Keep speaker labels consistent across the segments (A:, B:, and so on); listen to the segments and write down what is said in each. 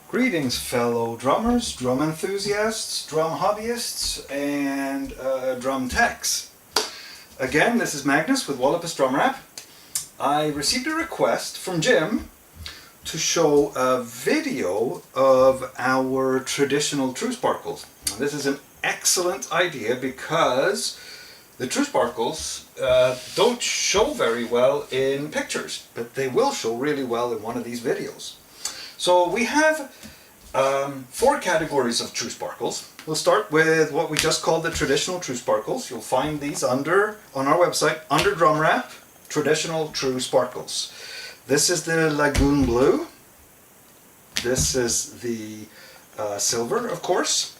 A: Greetings, fellow drummers, drum enthusiasts, drum hobbyists, and drum techs. Again, this is Magnus with Walopus Drum Wrap. I received a request from Jim to show a video of our traditional true sparkles. And this is an excellent idea because the true sparkles don't show very well in pictures, but they will show really well in one of these videos. So we have 4 categories of true sparkles. We'll start with what we just called the traditional true sparkles. You'll find these on our website under Drum Wrap, traditional true sparkles. This is the Lagoon Blue. This is the silver, of course.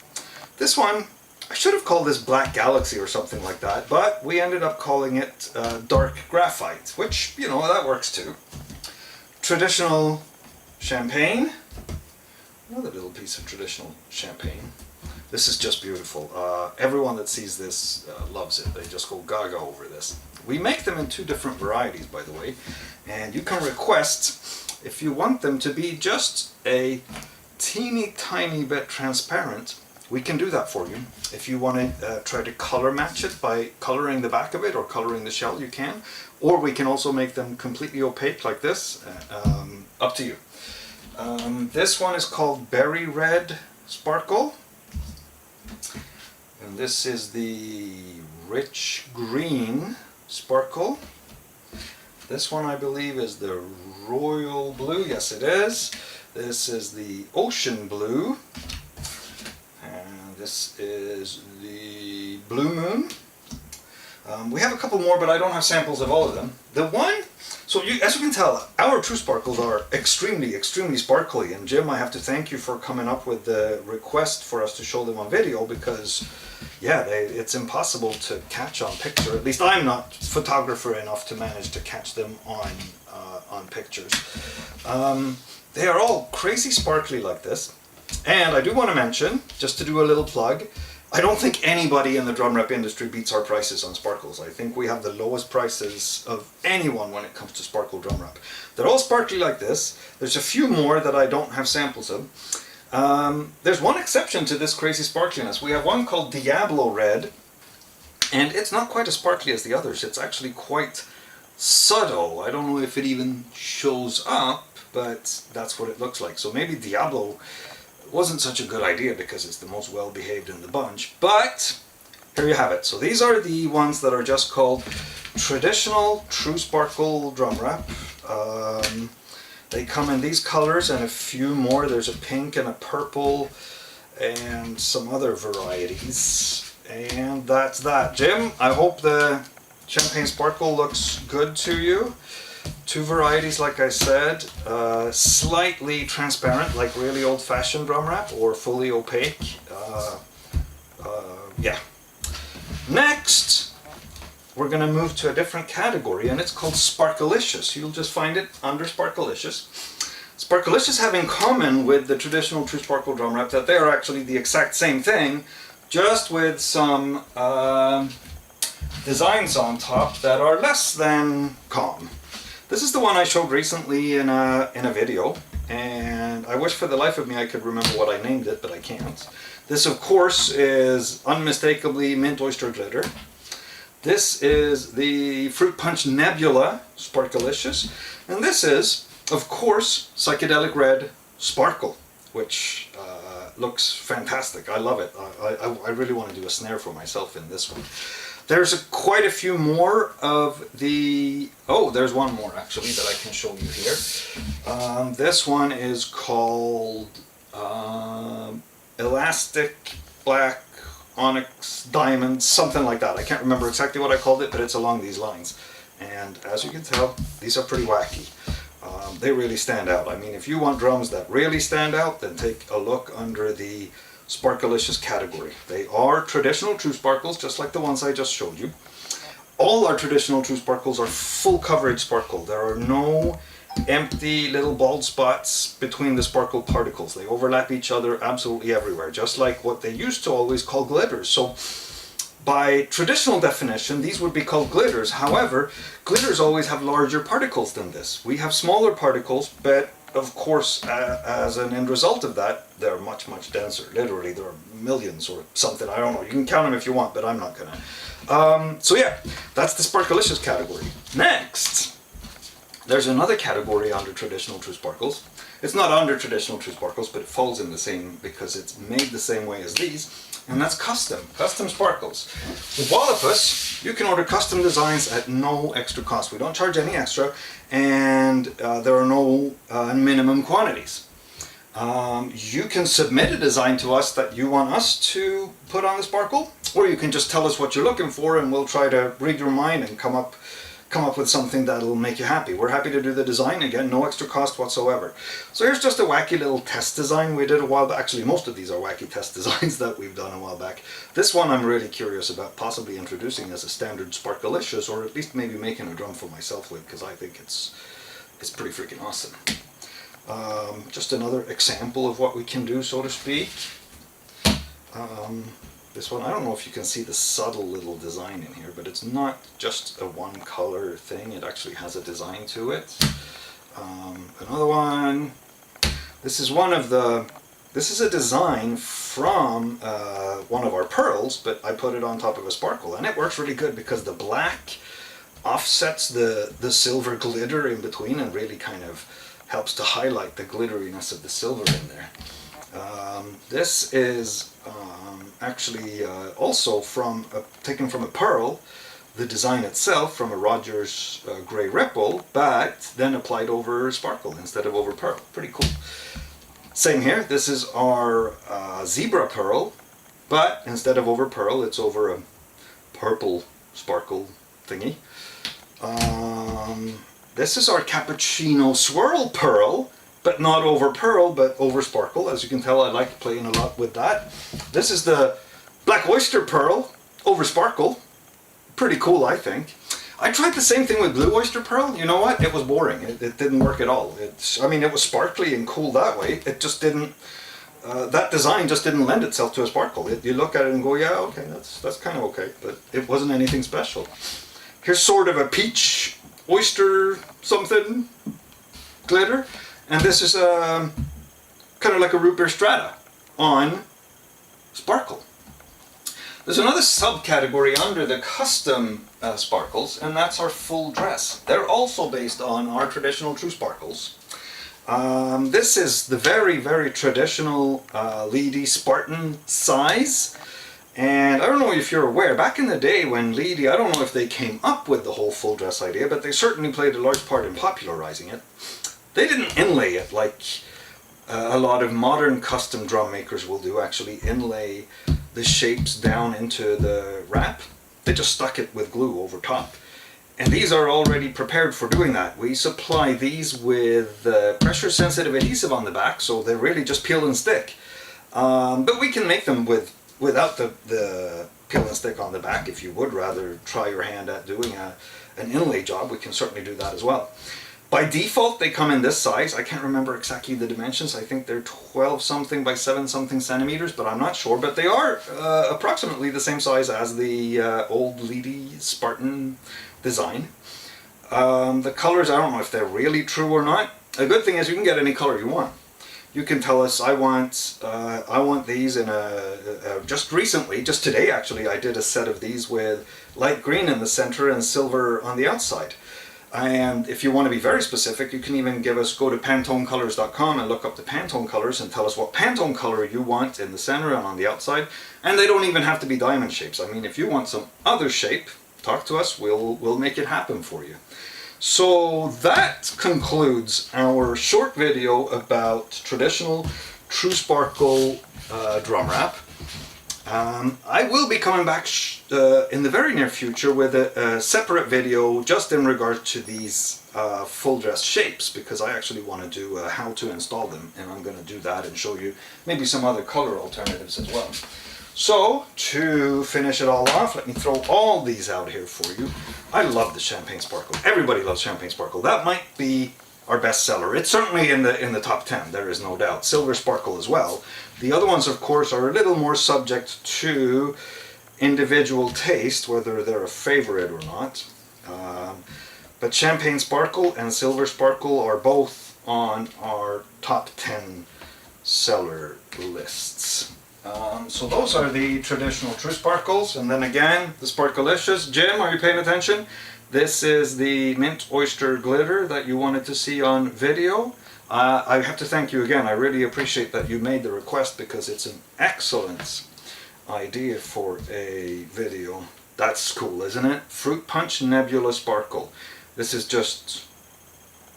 A: This one, I should have called this Black Galaxy or something like that, but we ended up calling it Dark Graphite, which, you know, that works too. Traditional Champagne. Another little piece of traditional champagne. This is just beautiful. Everyone that sees this loves it. They just go gaga over this. We make them in 2 different varieties, by the way, and you can request if you want them to be just a teeny tiny bit transparent. We can do that for you. If you want to try to color match it by coloring the back of it or coloring the shell, you can. Or we can also make them completely opaque like this. Up to you. This one is called Berry Red Sparkle, and this is the Rich Green Sparkle. This one I believe is the Royal Blue, yes it is. This is the Ocean Blue, and this is the Blue Moon. We have a couple more, but I don't have samples of all of them. So as you can tell, our true sparkles are extremely, extremely sparkly. And Jim, I have to thank you for coming up with the request for us to show them on video because, yeah, it's impossible to catch on picture. At least I'm not photographer enough to manage to catch them on pictures. They are all crazy sparkly like this. And I do want to mention, just to do a little plug, I don't think anybody in the drum rep industry beats our prices on sparkles. I think we have the lowest prices of anyone when it comes to sparkle drum wrap. They're all sparkly like this. There's a few more that I don't have samples of. There's one exception to this crazy sparkliness. We have one called Diablo Red, and it's not quite as sparkly as the others. It's actually quite subtle. I don't know if it even shows up, but that's what it looks like. So maybe Diablo wasn't such a good idea because it's the most well-behaved in the bunch, but here you have it. So these are the ones that are just called traditional true sparkle drum wrap. They come in these colors and a few more. There's a pink and a purple and some other varieties, and that's that. Jim, I hope the champagne sparkle looks good to you. 2 varieties, like I said, slightly transparent, like really old-fashioned drum wrap, or fully opaque. Yeah. Next, we're going to move to a different category, and it's called Sparkalicious. You'll just find it under Sparkalicious. Sparkalicious have in common with the traditional true sparkle drum wrap that they are actually the exact same thing, just with some designs on top that are less than calm. This is the one I showed recently in a video, and I wish for the life of me I could remember what I named it, but I can't. This, of course, is unmistakably Mint Oyster Glitter. This is the Fruit Punch Nebula Sparkalicious, and this is, of course, Psychedelic Red Sparkle, which looks fantastic. I love it. I really want to do a snare for myself in this one. There's quite a few more of the... Oh, there's one more actually that I can show you here. This one is called Elastic Black Onyx Diamond, something like that. I can't remember exactly what I called it, but it's along these lines. And as you can tell, these are pretty wacky. They really stand out. I mean, if you want drums that really stand out, then take a look under the Sparkalicious category. They are traditional true sparkles, just like the ones I just showed you. All our traditional true sparkles are full coverage sparkle. There are no empty little bald spots between the sparkle particles. They overlap each other absolutely everywhere, just like what they used to always call glitters. So by traditional definition, these would be called glitters. However, glitters always have larger particles than this. We have smaller particles, but of course, as an end result of that, they're much, much denser. Literally, there are millions or something. I don't know. You can count them if you want, but I'm not gonna. So yeah, that's the Sparkalicious category. Next, there's another category under traditional True Sparkles. It's not under traditional True Sparkles, but it falls in the same because it's made the same way as these, and that's custom sparkles. With Walopus, you can order custom designs at no extra cost. We don't charge any extra, and there are no minimum quantities. You can submit a design to us that you want us to put on the sparkle, or you can just tell us what you're looking for, and we'll try to read your mind and come up with something that'll make you happy. We're happy to do the design, again, no extra cost whatsoever. So here's just a wacky little test design we did a while back. Actually, most of these are wacky test designs that we've done a while back. This one I'm really curious about possibly introducing as a standard Sparkalicious, or at least maybe making a drum for myself with, because I think it's pretty freaking awesome. Just another example of what we can do, so to speak. This one, I don't know if you can see the subtle little design in here, but it's not just a one color thing, it actually has a design to it. Another one, this is a design from one of our pearls, but I put it on top of a sparkle, and it works really good because the black offsets the silver glitter in between and really kind of helps to highlight the glitteriness of the silver in there. This is actually also taken from a pearl, the design itself from a Rogers Grey Ripple, but then applied over sparkle instead of over pearl. Pretty cool. Same here, this is our zebra pearl, but instead of over pearl, it's over a purple sparkle thingy. This is our cappuccino swirl pearl, but not over pearl, but over sparkle. As you can tell, I like playing a lot with that. This is the black oyster pearl over sparkle. Pretty cool, I think. I tried the same thing with blue oyster pearl. You know what? It was boring. It didn't work at all. I mean, it was sparkly and cool that way. It just didn't. That design just didn't lend itself to a sparkle. You look at it and go, yeah, okay, that's kind of okay, but it wasn't anything special. Here's sort of a peach oyster something glitter. And this is kind of like a root beer strata on sparkle. There's another subcategory under the custom sparkles, and that's our full dress. They're also based on our traditional True Sparkles. This is the very, very traditional Leedy Spartan size. And I don't know if you're aware, back in the day when Leedy, I don't know if they came up with the whole full dress idea, but they certainly played a large part in popularizing it. They didn't inlay it like a lot of modern custom drum makers will do, actually inlay the shapes down into the wrap. They just stuck it with glue over top. And these are already prepared for doing that. We supply these with pressure sensitive adhesive on the back, so they really just peel and stick. But we can make them without the peel and stick on the back. If you would rather try your hand at doing an inlay job, we can certainly do that as well. By default, they come in this size. I can't remember exactly the dimensions. I think they're 12 something by 7 something centimeters, but I'm not sure. But they are approximately the same size as the old Leedy Spartan design. The colors, I don't know if they're really true or not. A good thing is you can get any color you want. You can tell us, I want these in just recently, just today actually, I did a set of these with light green in the center and silver on the outside. And if you want to be very specific, you can even go to pantonecolors.com and look up the Pantone colors and tell us what Pantone color you want in the center and on the outside. And they don't even have to be diamond shapes. I mean, if you want some other shape, talk to us, we'll make it happen for you. So that concludes our short video about traditional True Sparkle drum wrap. I will be coming back in the very near future with a separate video just in regard to these full dress shapes, because I actually want to do how to install them, and I'm going to do that and show you maybe some other color alternatives as well. So to finish it all off, let me throw all these out here for you. I love the Champagne Sparkle. Everybody loves Champagne Sparkle. That might be our best seller. It's certainly in the top 10, there is no doubt. Silver Sparkle as well. The other ones, of course, are a little more subject to individual taste, whether they're a favorite or not. But Champagne Sparkle and Silver Sparkle are both on our top 10 seller lists. So those are the traditional True Sparkles, and then again the Sparkalicious. Jim, are you paying attention? This is the Mint Oyster Glitter that you wanted to see on video. I have to thank you again. I really appreciate that you made the request because it's an excellent idea for a video. That's cool, isn't it? Fruit Punch Nebula Sparkle. This is just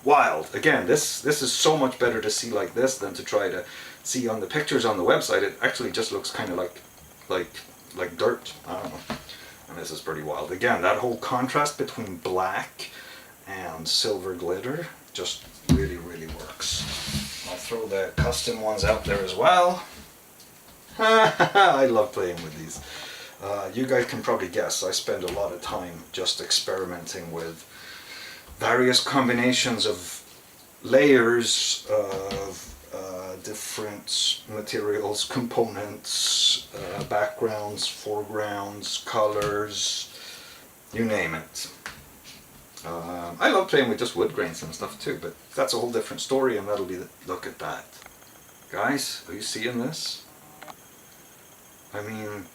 A: wild. Again, this is so much better to see like this than to try to see on the pictures on the website. It actually just looks kind of like dirt. I don't know. And this is pretty wild. Again, that whole contrast between black and silver glitter just really, really works. I'll throw the custom ones out there as well. I love playing with these. You guys can probably guess I spend a lot of time just experimenting with various combinations of layers of different materials, components, backgrounds, foregrounds, colors, you name it. I love playing with just wood grains and stuff too, but that's a whole different story, and that'll be look at that. Guys, are you seeing this? I mean,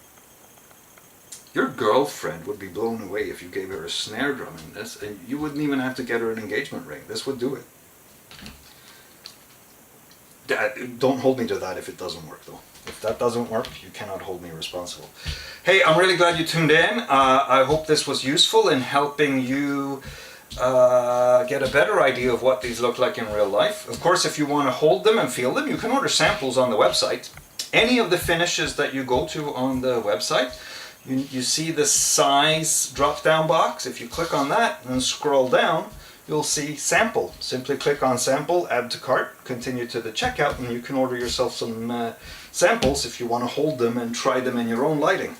A: your girlfriend would be blown away if you gave her a snare drum in this, and you wouldn't even have to get her an engagement ring. This would do it. Don't hold me to that if it doesn't work though. If that doesn't work, you cannot hold me responsible. Hey, I'm really glad you tuned in. I hope this was useful in helping you get a better idea of what these look like in real life. Of course, if you want to hold them and feel them, you can order samples on the website. Any of the finishes that you go to on the website, you see the size drop down box. If you click on that and scroll down, you'll see sample. Simply click on sample, add to cart, continue to the checkout, and you can order yourself some samples if you want to hold them and try them in your own lighting.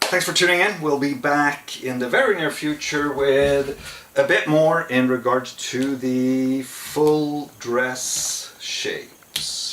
A: Thanks for tuning in. We'll be back in the very near future with a bit more in regards to the full dress shapes.